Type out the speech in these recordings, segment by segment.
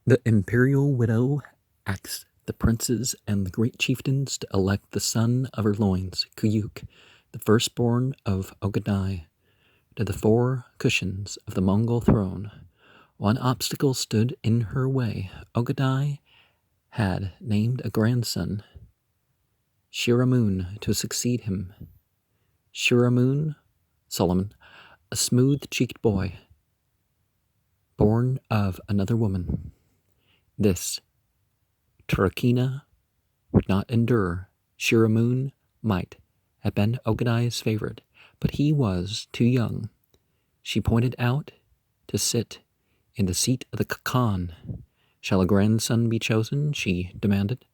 The imperial widow asked the princes and the great chieftains to elect the son of her loins, Kuyuk, the firstborn of Ogadai, to the 4 cushions of the Mongol throne. One obstacle stood in her way. Ogadai had named a grandson, Shiramun, to succeed him. Shiramun, Solomon, a smooth-cheeked boy, born of another woman. This Turakina would not endure. Shiramun might have been Ogadai's favorite, but he was too young. She pointed out to sit in the seat of the Khan. Shall a grandson be chosen? She demanded.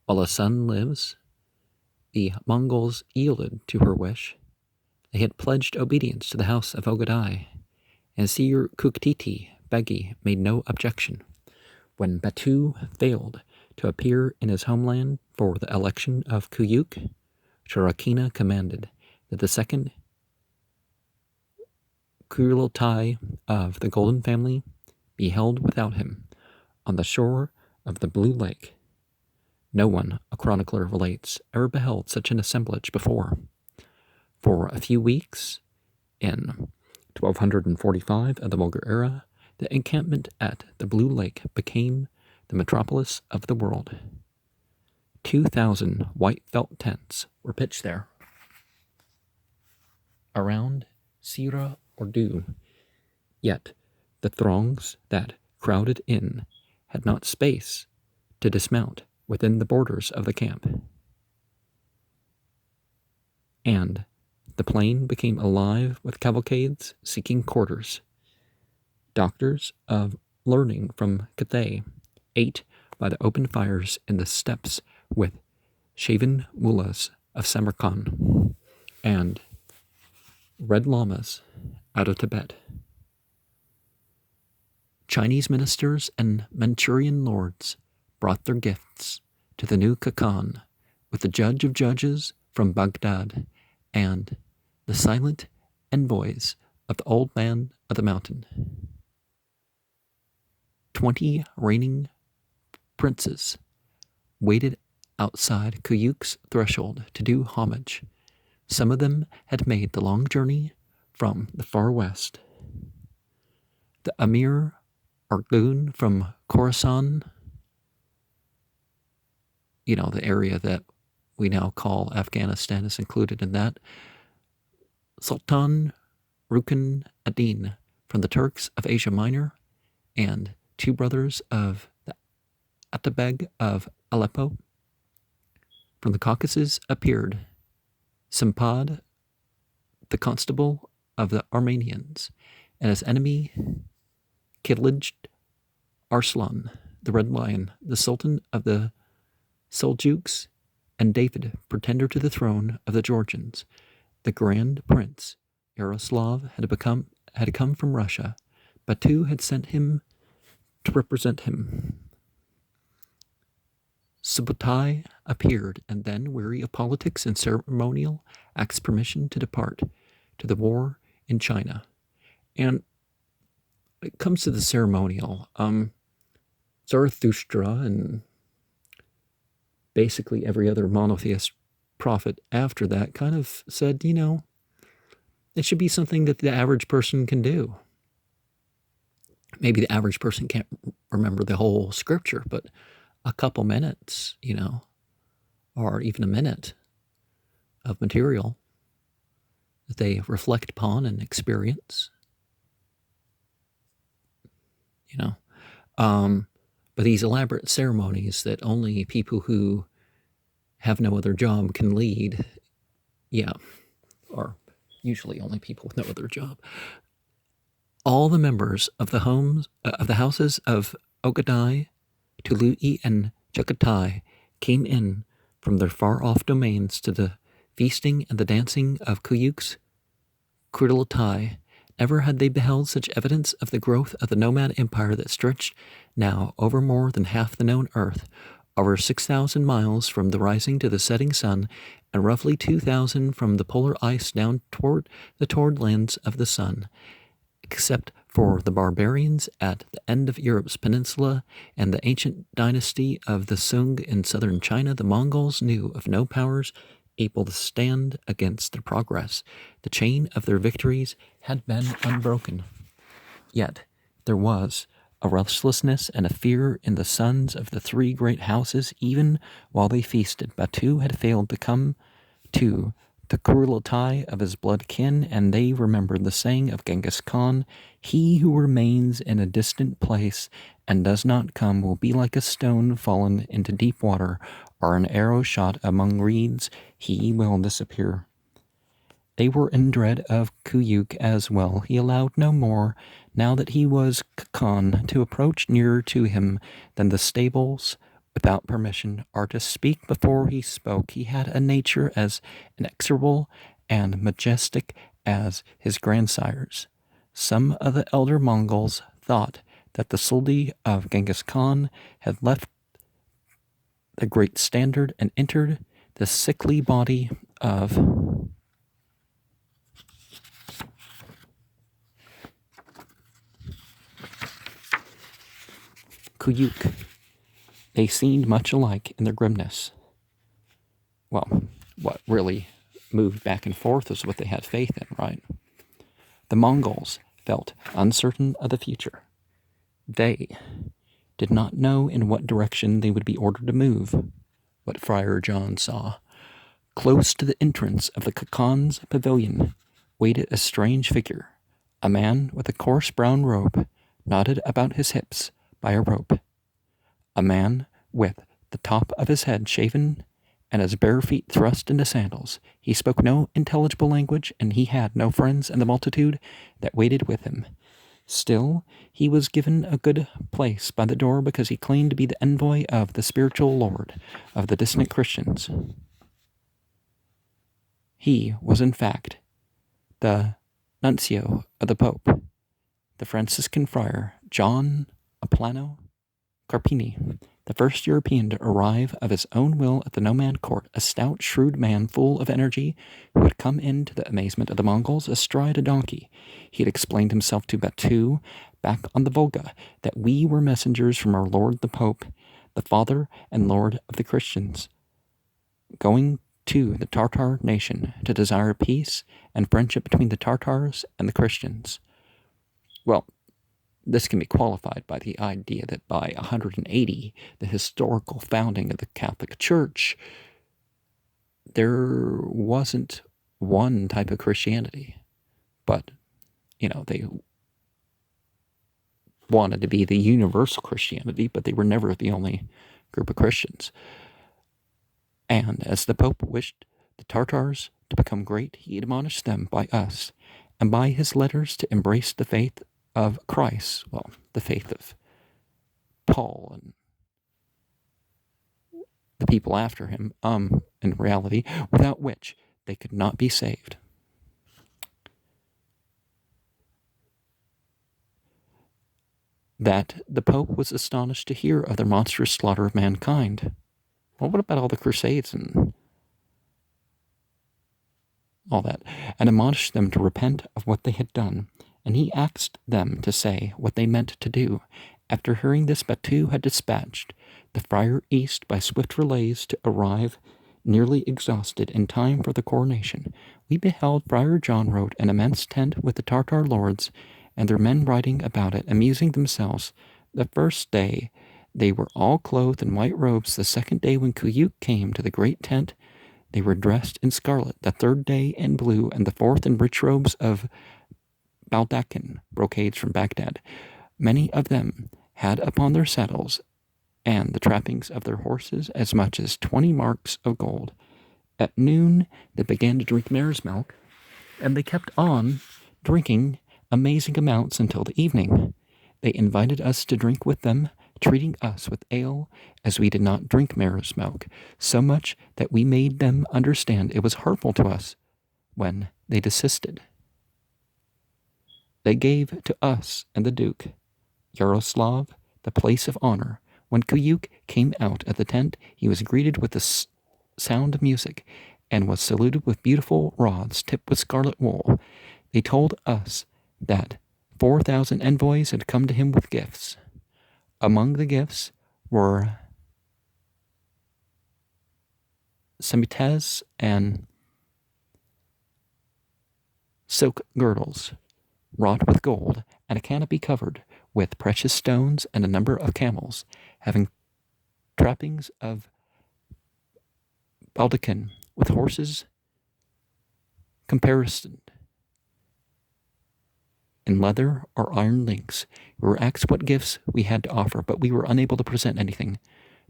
While a son lives, the Mongols yielded to her wish. They had pledged obedience to the house of Ogadai, and Sir Kuktiti Begi made no objection. When Batu failed to appear in his homeland for the election of Kuyuk, Turakina commanded that the second Kurultai of the Golden Family be held without him on the shore of the Blue Lake. No one, a chronicler relates, ever beheld such an assemblage before. For a few weeks, in 1245 of the Vulgar Era, the encampment at the Blue Lake became the metropolis of the world. 2,000 white felt tents were pitched there around Sira Ordu. Yet the throngs that crowded in had not space to dismount within the borders of the camp. And the plain became alive with cavalcades seeking quarters. Doctors of learning from Cathay ate by the open fires in the steppes with shaven mullahs of Samarkand and red llamas out of Tibet. Chinese ministers and Manchurian lords brought their gifts to the new Khakan with the judge of judges from Baghdad and the silent envoys of the old man of the mountain. 20 reigning princes waited outside Kuyuk's threshold to do homage. Some of them had made the long journey from the far west. The Emir Argun from Khorasan, the area that we now call Afghanistan is included in that. Sultan Rukn ad-Din from the Turks of Asia Minor, and 2 brothers of the Atabeg of Aleppo. From the Caucasus appeared Simpad, the constable of the Armenians, and his enemy Kilij Arslan, the Red Lion, the Sultan of the Seljuks, and David, pretender to the throne of the Georgians. The Grand Prince Yaroslav had come from Russia. Batu had sent him to represent him. Subutai appeared, and then, weary of politics and ceremonial, asked permission to depart to the war in China. And it comes to the ceremonial. Zarathustra and basically every other monotheist prophet after that kind of said, it should be something that the average person can do. Maybe the average person can't remember the whole scripture, but a couple minutes, or even a minute of material that they reflect upon and experience, But these elaborate ceremonies that only people who have no other job can lead, or usually only people with no other job. All the members of the houses of Ogadai, Tului, and Jagatai came in from their far-off domains to the feasting and the dancing of Kuyuk's Kurulatai. Never had they beheld such evidence of the growth of the nomad empire that stretched now over more than half the known earth, over 6,000 miles from the rising to the setting sun, and roughly 2,000 from the polar ice down toward the lands of the sun. Except For the barbarians at the end of Europe's peninsula and the ancient dynasty of the Sung in southern China, the Mongols knew of no powers able to stand against their progress. The chain of their victories had been unbroken. Yet there was a restlessness and a fear in the sons of the three great houses. Even while they feasted, Batu had failed to come to the cruelty of his blood kin, and they remembered the saying of Genghis Khan, "He who remains in a distant place and does not come will be like a stone fallen into deep water, or an arrow shot among reeds, he will disappear." They were in dread of Kuyuk as well. He allowed no more, now that he was Khan, to approach nearer to him than the stables without permission, or to speak before he spoke. He had a nature as inexorable and majestic as his grandsires. Some of the elder Mongols thought that the Sultan of Genghis Khan had left the great standard and entered the sickly body of Kuyuk. They seemed much alike in their grimness. Well, what really moved back and forth is what they had faith in, right? The Mongols felt uncertain of the future. They did not know in what direction they would be ordered to move. What Friar John saw. Close to the entrance of the Khan's pavilion waited a strange figure, a man with a coarse brown robe knotted about his hips by a rope. A man with the top of his head shaven and his bare feet thrust into sandals. He spoke no intelligible language, and he had no friends in the multitude that waited with him. Still, he was given a good place by the door because he claimed to be the envoy of the spiritual lord of the distant Christians. He was, in fact, the nuncio of the Pope, the Franciscan friar John Aplano Carpini, the first European to arrive of his own will at the nomad court, a stout, shrewd man full of energy who had come in to the amazement of the Mongols astride a donkey. He had explained himself to Batu back on the Volga that we were messengers from our Lord the Pope, the Father and Lord of the Christians, going to the Tartar nation to desire peace and friendship between the Tartars and the Christians. Well, this can be qualified by the idea that by 180, the historical founding of the Catholic Church, there wasn't one type of Christianity. But, they wanted to be the universal Christianity, but they were never the only group of Christians. And as the Pope wished the Tartars to become great, he admonished them by us, and by his letters to embrace the faith of Christ, well, the faith of Paul and the people after him, in reality, without which they could not be saved. That the Pope was astonished to hear of their monstrous slaughter of mankind. Well, what about all the Crusades and all that? And admonished them to repent of what they had done. And he asked them to say what they meant to do. After hearing this, Batu had dispatched the friar east by swift relays to arrive, nearly exhausted, in time for the coronation. We beheld Friar John rode an immense tent with the Tartar lords and their men riding about it, amusing themselves. The first day they were all clothed in white robes. The second day, when Kuyuk came to the great tent, they were dressed in scarlet. The third day in blue, and the fourth in rich robes of baldaquin, brocades from Baghdad. Many of them had upon their saddles and the trappings of their horses as much as 20 marks of gold. At noon they began to drink mare's milk, and they kept on drinking amazing amounts until the evening. They invited us to drink with them, treating us with ale, as we did not drink mare's milk, so much that we made them understand it was hurtful to us when they desisted. They gave to us and the Duke, Yaroslav, the place of honor. When Kuyuk came out of the tent, he was greeted with the sound of music, and was saluted with beautiful rods tipped with scarlet wool. They told us that 4,000 envoys had come to him with gifts. Among the gifts were semites and silk girdles wrought with gold, and a canopy covered with precious stones, and a number of camels, having trappings of baldachin, with horses caparisoned in leather or iron links. We were asked what gifts we had to offer, but we were unable to present anything.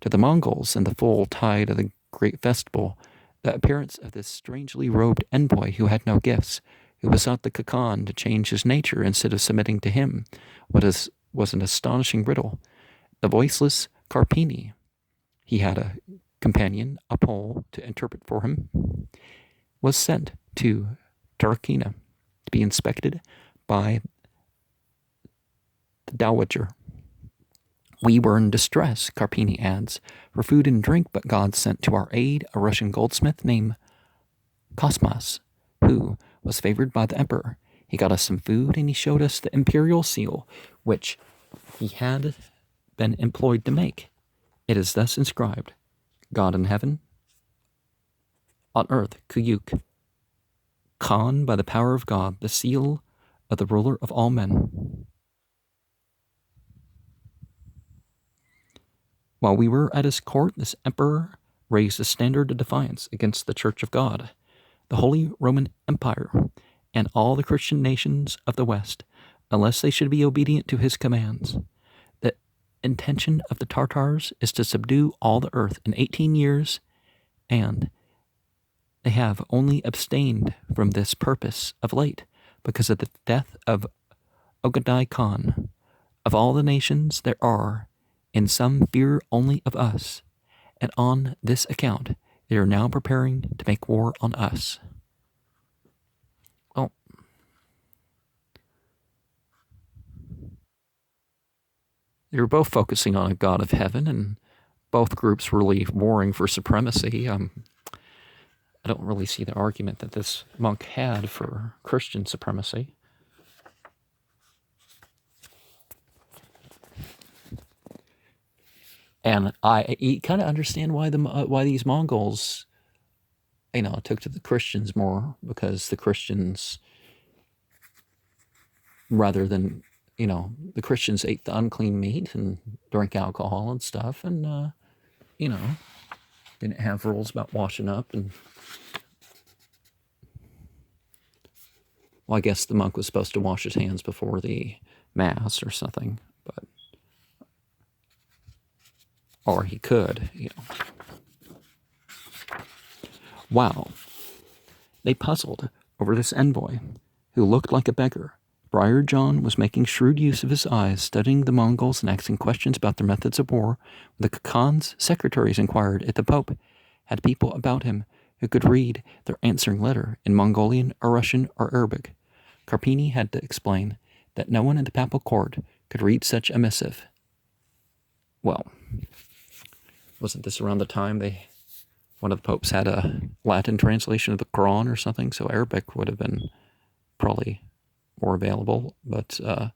To the Mongols, in the full tide of the great festival, the appearance of this strangely robed envoy who had no gifts, who besought the Khakan to change his nature instead of submitting to him, was an astonishing riddle. The voiceless Karpini, he had a companion, a Pole, to interpret for him, was sent to Tarakina to be inspected by the Dowager. We were in distress, Karpini adds, for food and drink, but God sent to our aid a Russian goldsmith named Kosmas, who was favored by the emperor. He got us some food, and he showed us the imperial seal, which he had been employed to make. It is thus inscribed: God in heaven, on earth, Kuyuk, Khan by the power of God, the seal of the ruler of all men. While we were at his court, this emperor raised a standard of defiance against the Church of God, the Holy Roman Empire, and all the Christian nations of the West, unless they should be obedient to his commands. The intention of the Tartars is to subdue all the earth in 18 years, and they have only abstained from this purpose of late because of the death of Ogadai Khan. Of all the nations there are, in some fear only of us, and on this account they are now preparing to make war on us. Well, they were both focusing on a god of heaven, and both groups really warring for supremacy. I don't really see the argument that this monk had for Christian supremacy. And I kind of understand why these Mongols, took to the Christians more, because the Christians, rather than, the Christians ate the unclean meat and drank alcohol and stuff, and didn't have rules about washing up. And well, I guess the monk was supposed to wash his hands before the mass or something, or he could, Wow. They puzzled over this envoy, who looked like a beggar. Friar John was making shrewd use of his eyes, studying the Mongols and asking questions about their methods of war. The Khan's secretaries inquired if the Pope had people about him who could read their answering letter in Mongolian or Russian or Arabic. Karpini had to explain that no one in the papal court could read such a missive. Well, wasn't this around the time one of the popes had a Latin translation of the Quran or something, so Arabic would have been probably more available, but if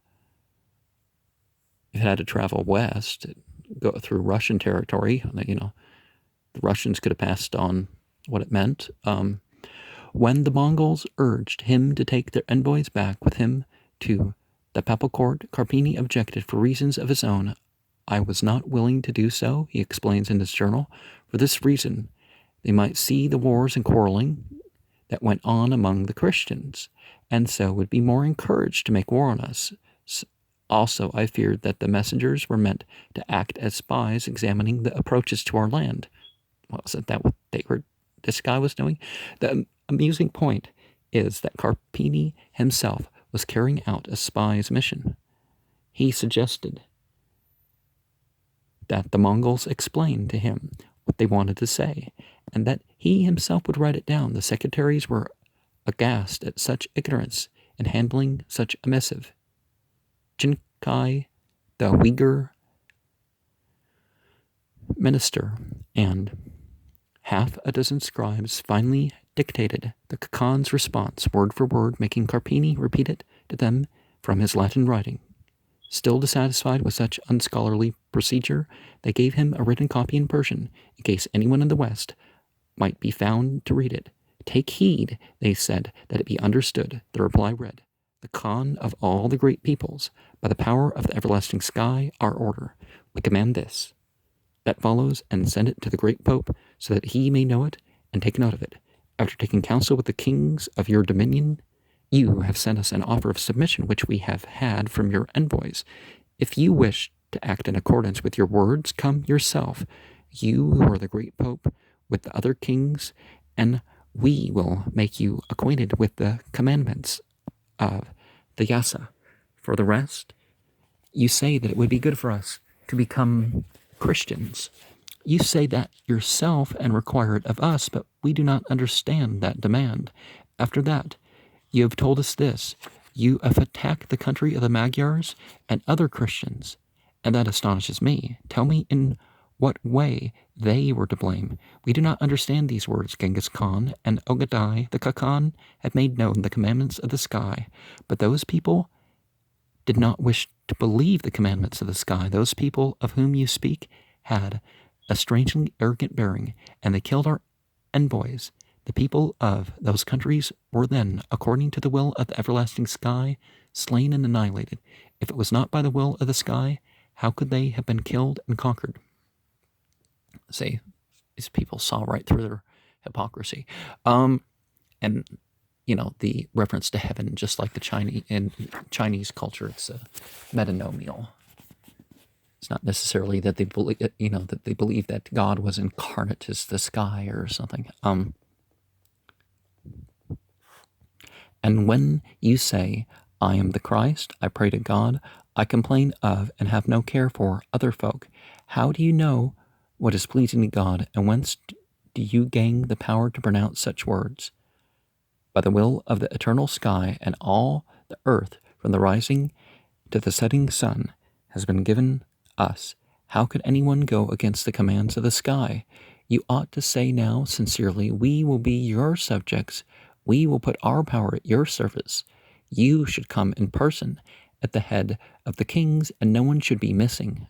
it had to travel west, go through Russian territory, the Russians could have passed on what it meant. When the Mongols urged him to take their envoys back with him to the papal court, Karpini objected for reasons of his own. I was not willing to do so, he explains in his journal. For this reason, they might see the wars and quarreling that went on among the Christians, and so would be more encouraged to make war on us. Also, I feared that the messengers were meant to act as spies examining the approaches to our land. Well, isn't that what this guy was doing? The amusing point is that Karpini himself was carrying out a spy's mission. He suggested that the Mongols explain to him what they wanted to say, and that he himself would write it down. The secretaries were aghast at such ignorance in handling such a missive. Jinkai, the Uyghur minister, and half a dozen scribes finally dictated the Khakan's response word for word, making Karpini repeat it to them from his Latin writing. Still dissatisfied with such unscholarly procedure, they gave him a written copy in Persian, in case anyone in the West might be found to read it. Take heed, they said, that it be understood. The reply read, the Khan of all the great peoples, by the power of the everlasting sky, our order, we command this. That follows, and send it to the great Pope, so that he may know it and take note of it. After taking counsel with the kings of your dominion, you have sent us an offer of submission which we have had from your envoys. If you wish to act in accordance with your words, come yourself, you who are the great Pope, with the other kings, and we will make you acquainted with the commandments of the Yasa. For the rest, you say that it would be good for us to become Christians. You say that yourself and require it of us, but we do not understand that demand. After that, you have told us this. You have attacked the country of the Magyars and other Christians, and that astonishes me. Tell me in what way they were to blame. We do not understand these words. Genghis Khan and Ogadai the Khakan have made known the commandments of the sky, but those people did not wish to believe the commandments of the sky. Those people of whom you speak had a strangely arrogant bearing, and they killed our envoys. The people of those countries were then, according to the will of the everlasting sky, slain and annihilated. If it was not by the will of the sky, how could they have been killed and conquered? See, these people saw right through their hypocrisy. And the reference to heaven, just like the Chinese culture, it's a metanomial. It's not necessarily that they believe, that they believe that God was incarnate as the sky or something. And when you say, I am the Christ, I pray to God, I complain of and have no care for other folk, how do you know what is pleasing to God, and whence do you gain the power to pronounce such words? By the will of the eternal sky, and all the earth, from the rising to the setting sun, has been given us. How could anyone go against the commands of the sky? You ought to say now sincerely, we will be your subjects. We will put our power at your service. You should come in person at the head of the kings, and no one should be missing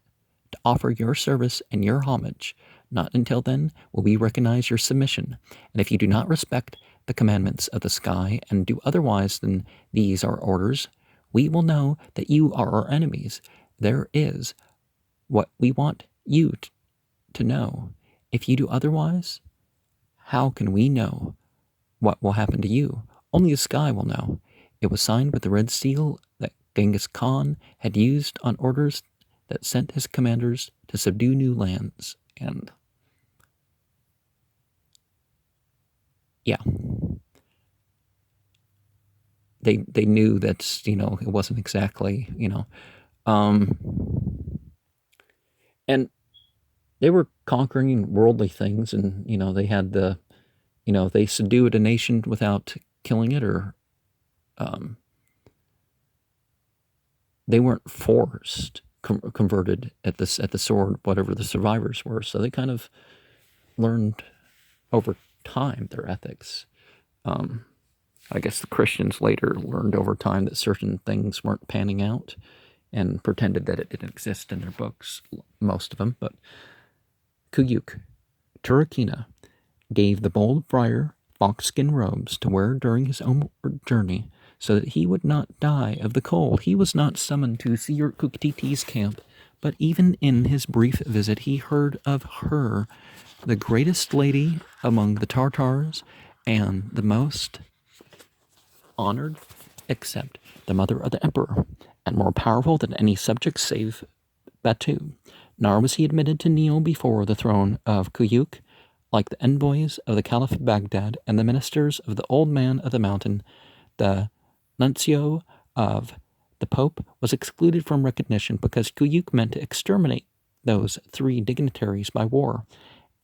to offer your service and your homage. Not until then will we recognize your submission. And if you do not respect the commandments of the sky and do otherwise than these our orders, we will know that you are our enemies. There is what we want you to know. If you do otherwise, how can we know what will happen to you? Only the sky will know. It was signed with the red seal that Genghis Khan had used on orders that sent his commanders to subdue new lands. And yeah, they knew that, it wasn't exactly, and they were conquering worldly things, and, they had they subdued a nation without killing it, or they weren't forced, converted at the sword, whatever the survivors were. So they kind of learned over time their ethics. I guess the Christians later learned over time that certain things weren't panning out and pretended that it didn't exist in their books, most of them. But Kuyuk, Turkina, gave the bold friar foxskin robes to wear during his own journey so that he would not die of the cold. He was not summoned to Siyor Kuktiti's camp, but even in his brief visit he heard of her, the greatest lady among the Tartars and the most honored, except the mother of the emperor, and more powerful than any subject save Batu. Nor was he admitted to kneel before the throne of Kuyuk, like the envoys of the Caliph of Baghdad and the ministers of the Old Man of the Mountain. The nuncio of the Pope was excluded from recognition because Kuyuk meant to exterminate those three dignitaries by war,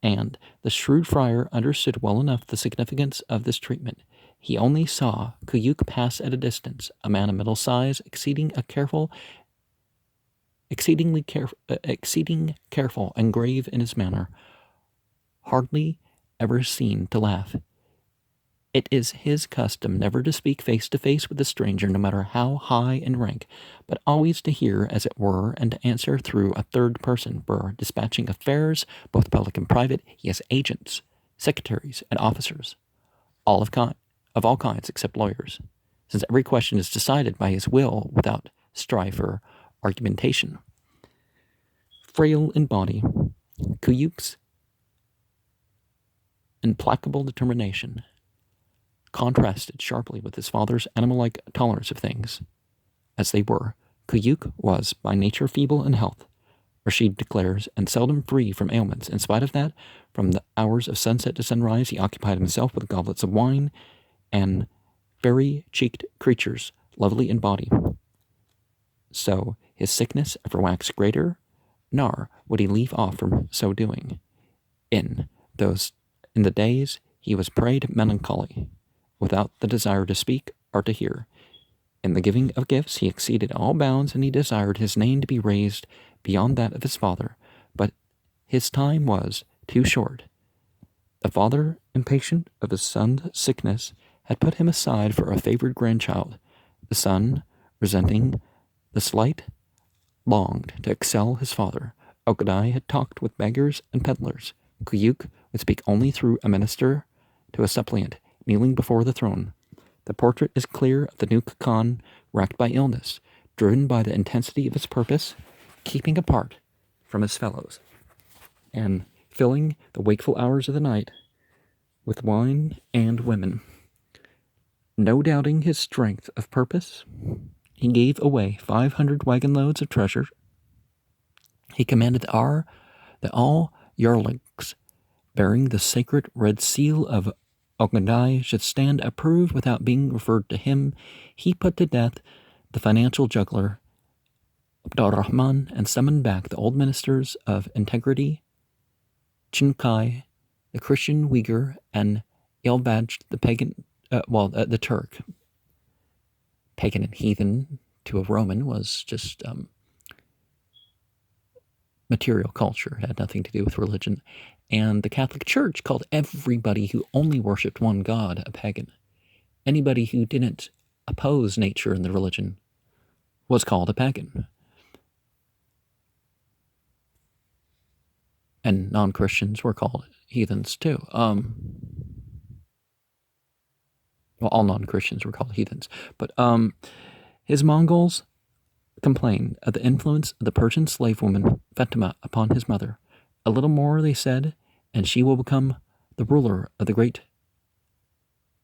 and the shrewd friar understood well enough the significance of this treatment. He only saw Kuyuk pass at a distance, a man of middle size, exceeding careful and grave in his manner, hardly ever seen to laugh. It is his custom never to speak face to face with a stranger, no matter how high in rank, but always to hear, as it were, and to answer through a third person. For dispatching affairs, both public and private, he has agents, secretaries, and officers, of all kinds except lawyers, since every question is decided by his will without strife or argumentation. Frail in body, Kuyuk's implacable determination contrasted sharply with his father's animal-like tolerance of things as they were. Kuyuk was by nature feeble in health, Rashid declares, and seldom free from ailments. In spite of that, from the hours of sunset to sunrise, he occupied himself with goblets of wine and fairy-cheeked creatures, lovely in body. So his sickness ever waxed greater, nor would he leave off from so doing. In the days he was prey to melancholy, without the desire to speak or to hear. In the giving of gifts he exceeded all bounds, and he desired his name to be raised beyond that of his father. But his time was too short. The father, impatient of his son's sickness, had put him aside for a favored grandchild. The son, resenting the slight, longed to excel his father. Okadai had talked with beggars and peddlers. Kuyuk would speak only through a minister to a suppliant kneeling before the throne. The portrait is clear of the new Khan, racked by illness, driven by the intensity of his purpose, keeping apart from his fellows, and filling the wakeful hours of the night with wine and women. No doubting his strength of purpose, he gave away 500 wagon loads of treasure. He commanded that all yarliks bearing the sacred red seal of Ogandai should stand approved without being referred to him. He put to death the financial juggler Abdurrahman and summoned back the old ministers of integrity, Chinkai, the Christian Uyghur, and Yelbaj, the pagan, the Turk. Pagan and heathen to a Roman was just material culture. It had nothing to do with religion. And the Catholic Church called everybody who only worshipped one God a pagan. Anybody who didn't oppose nature and the religion was called a pagan. And non-Christians were called heathens too. Well, all non-Christians were called heathens. But his Mongols complained of the influence of the Persian slave woman Fatima upon his mother. A little more, they said, and she will become the ruler of the great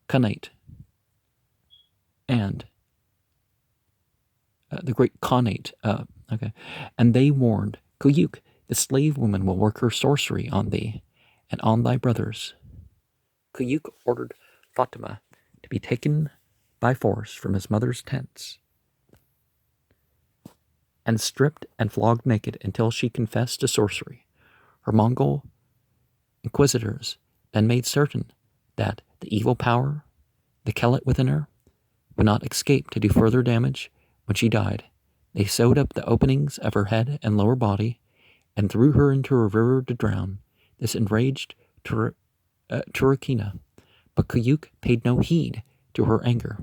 Khanate. And the great Khanate. And they warned, Kuyuk, the slave woman will work her sorcery on thee and on thy brothers. Kuyuk ordered Fatima to be taken by force from his mother's tents and stripped and flogged naked until she confessed to sorcery. Her Mongol inquisitors then made certain that the evil power, the Kelet within her, would not escape to do further damage when she died. They sewed up the openings of her head and lower body and threw her into a river to drown. This enraged Turukina, but Kuyuk paid no heed to her anger.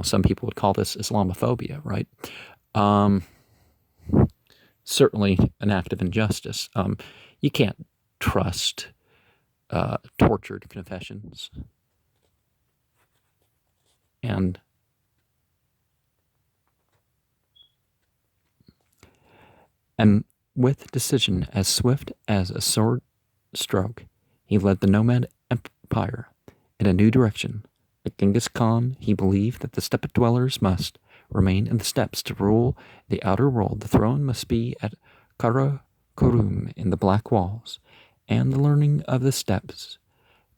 Some people would call this Islamophobia, right? Certainly an act of injustice. You can't trust tortured confessions. And with decision as swift as a sword stroke, he led the nomad empire in a new direction. Like Genghis Khan, he believed that the steppe dwellers must remain in the steppes to rule the outer world. The throne must be at Karakorum in the Black Walls, and the learning of the steppes,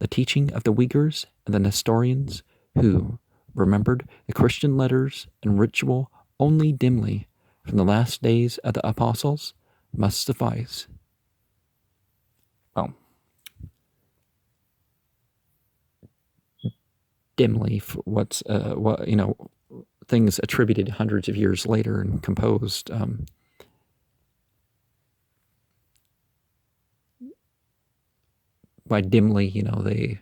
the teaching of the Uyghurs and the Nestorians, who remembered the Christian letters and ritual only dimly from the last days of the apostles, must suffice. Well, dimly, things attributed hundreds of years later and composed. By dimly, they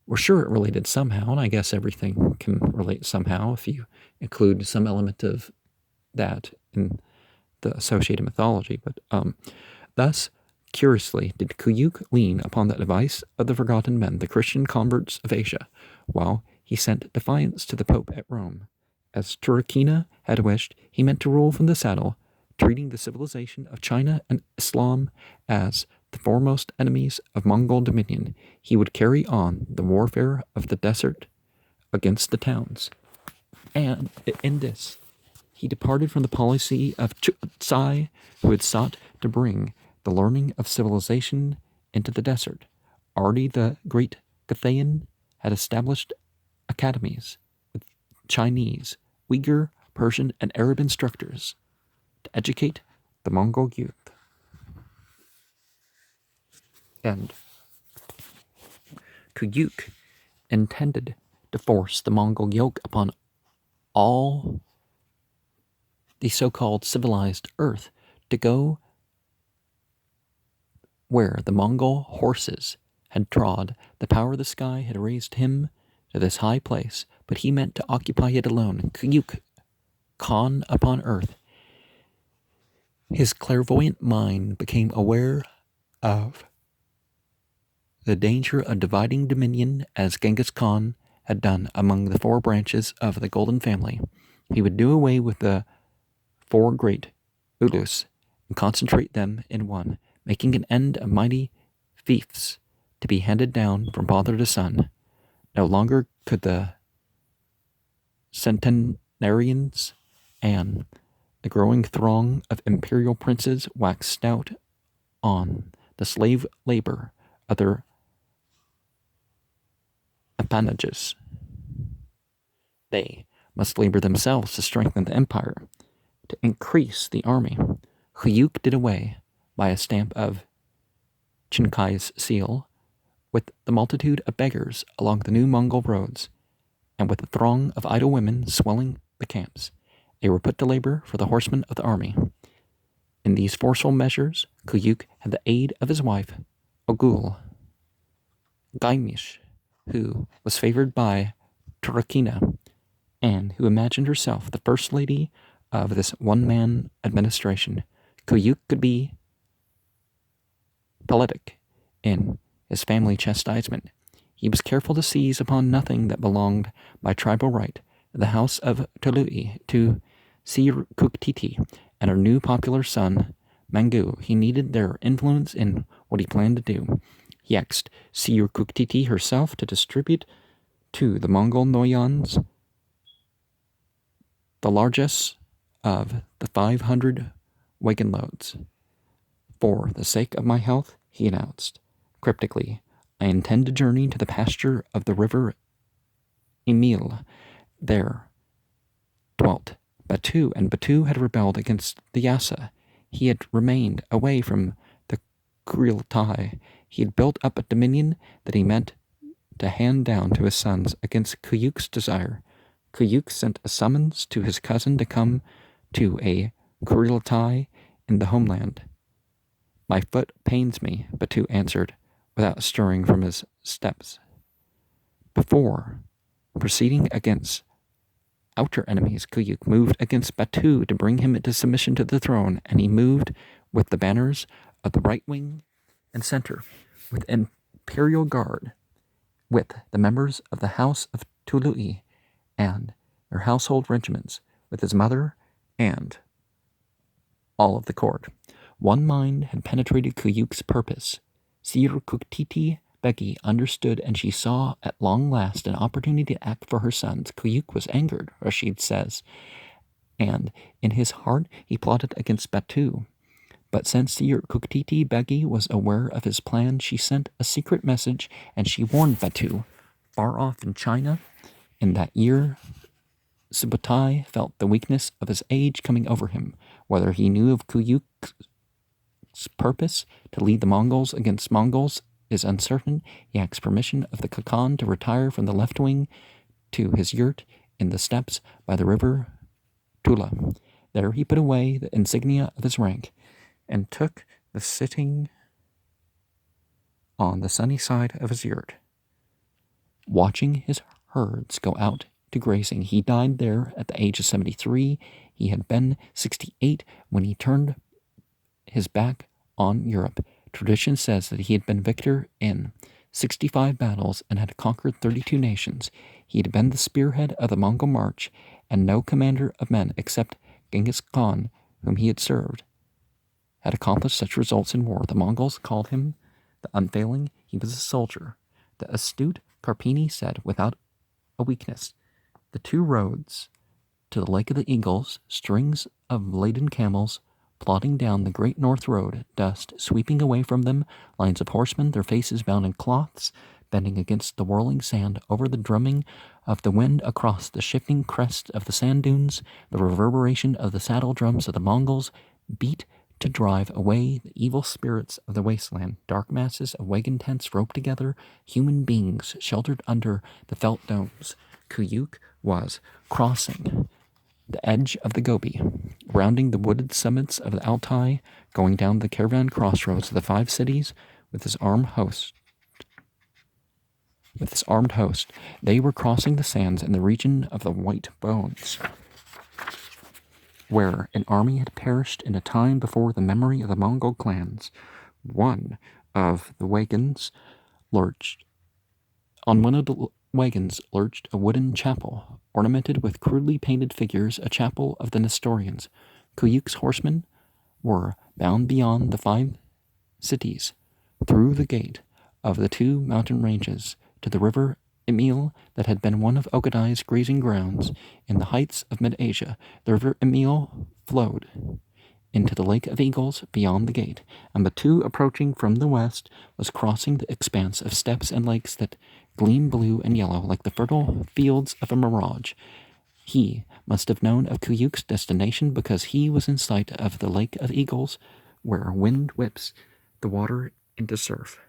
were sure it related somehow, and I guess everything can relate somehow if you include some element of that in the associated mythology. But thus, curiously, did Kuyuk lean upon the advice of the forgotten men, the Christian converts of Asia, while he sent defiance to the Pope at Rome. As Turkina had wished, he meant to rule from the saddle, treating the civilization of China and Islam as the foremost enemies of Mongol dominion. He would carry on the warfare of the desert against the towns. And in this, he departed from the policy of Tsai, who had sought to bring the learning of civilization into the desert. Already the great Cathayan had established academies with Chinese, Uyghur, Persian, and Arab instructors to educate the Mongol youth. And Kuyuk intended to force the Mongol yoke upon all the so-called civilized earth, to go where the Mongol horses had trod. The power of the sky had raised him to this high place, but he meant to occupy it alone. Kuyuk, Khan upon earth. His clairvoyant mind became aware of the danger of dividing dominion as Genghis Khan had done among the four branches of the Golden Family. He would do away with the four great Ulus and concentrate them in one, making an end of mighty fiefs to be handed down from father to son. No longer could the centenarians and the growing throng of imperial princes wax stout on the slave labor of their appanages. They must labor themselves to strengthen the empire, to increase the army. Kuyuk did away, by a stamp of Chinkai's seal, with the multitude of beggars along the new Mongol roads, and with the throng of idle women swelling the camps. They were put to labor for the horsemen of the army. In these forceful measures, Kuyuk had the aid of his wife, Ogul Gaimish, who was favored by Turkina, and who imagined herself the first lady of this one-man administration. Kuyuk could be politic in his family chastisement. He was careful to seize upon nothing that belonged by tribal right. The house of Tului to Sir-Kuktiti and her new popular son, Mangu. He needed their influence in what he planned to do. He asked Sir-Kuktiti herself to distribute to the Mongol Noyans the largesse of the 500 wagon loads. For the sake of my health, he announced cryptically, I intend to journey to the pasture of the river Emil. There dwelt Batu, and Batu had rebelled against the Yasa. He had remained away from the Kuriltai. He had built up a dominion that he meant to hand down to his sons against Kuyuk's desire. Kuyuk sent a summons to his cousin to come to a Kuriltai in the homeland. My foot pains me, Batu answered, without stirring from his steps. Before proceeding against outer enemies, Kuyuk moved against Batu to bring him into submission to the throne, and he moved with the banners of the right wing and center, with imperial guard, with the members of the house of Tului and their household regiments, with his mother and all of the court. One mind had penetrated Kuyuk's purpose. Sir-Kuktiti Begi understood, and she saw at long last an opportunity to act for her sons. Kuyuk was angered, Rashid says, and in his heart he plotted against Batu. But since Sir-Kuktiti Begi was aware of his plan, she sent a secret message, and she warned Batu. Far off in China, in that year, Subutai felt the weakness of his age coming over him. Whether he knew of Kuyuk's purpose to lead the Mongols against Mongols is uncertain. He asked permission of the Khakan to retire from the left wing to his yurt in the steppes by the river Tula. There he put away the insignia of his rank, and took the sitting on the sunny side of his yurt, watching his herds go out to grazing. He died there at the age of 73. He had been 68 when he turned his back on Europe. Tradition says that he had been victor in 65 battles and had conquered 32 nations. He had been the spearhead of the Mongol march, and no commander of men except Genghis Khan, whom he had served, had accomplished such results in war. The Mongols called him the unfailing. He was a soldier. The astute Carpini said, without a weakness, the two roads to the Lake of the Eagles, strings of laden camels plodding down the great north road, dust sweeping away from them, lines of horsemen, their faces bound in cloths, bending against the whirling sand, over the drumming of the wind across the shifting crest of the sand dunes, the reverberation of the saddle drums of the Mongols beat to drive away the evil spirits of the wasteland. Dark masses of wagon tents roped together, human beings sheltered under the felt domes. Kuyuk was crossing the edge of the Gobi, rounding the wooded summits of the Altai, going down the caravan crossroads of the 5 cities with his armed host. They were crossing the sands in the region of the White Bones, where an army had perished in a time before the memory of the Mongol clans. On one of the wagons lurched a wooden chapel, ornamented with crudely painted figures, a chapel of the Nestorians. Kuyuk's horsemen were bound beyond the 5 cities, through the gate of the 2 mountain ranges, to the river Emil that had been one of Ogadai's grazing grounds in the heights of mid-Asia. The river Emil flowed into the Lake of Eagles beyond the gate, and Batu, approaching from the west, was crossing the expanse of steppes and lakes that gleam blue and yellow like the fertile fields of a mirage. He must have known of Kuyuk's destination, because he was in sight of the Lake of Eagles, where wind whips the water into surf,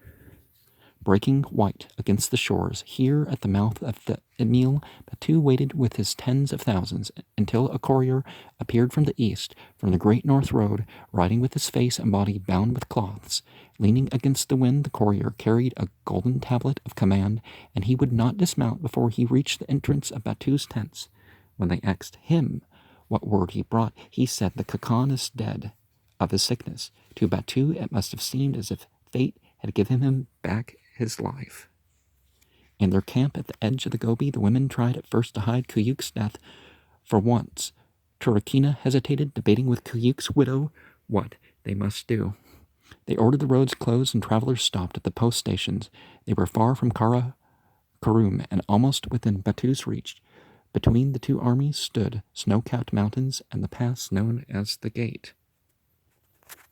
breaking white against the shores. Here at the mouth of the Emil, Batu waited with his tens of thousands until a courier appeared from the east, from the great north road, riding with his face and body bound with cloths. Leaning against the wind, the courier carried a golden tablet of command, and he would not dismount before he reached the entrance of Batu's tents. When they asked him what word he brought, he said, "The Kakan is dead of his sickness." To Batu it must have seemed as if fate had given him back his life. In their camp at the edge of the Gobi, the women tried at first to hide Kuyuk's death. For once, Turkina hesitated, debating with Kuyuk's widow what they must do. They ordered the roads closed, and travelers stopped at the post stations. They were far from Karakorum and almost within Batu's reach. Between the 2 armies stood snow-capped mountains and the pass known as the Gate.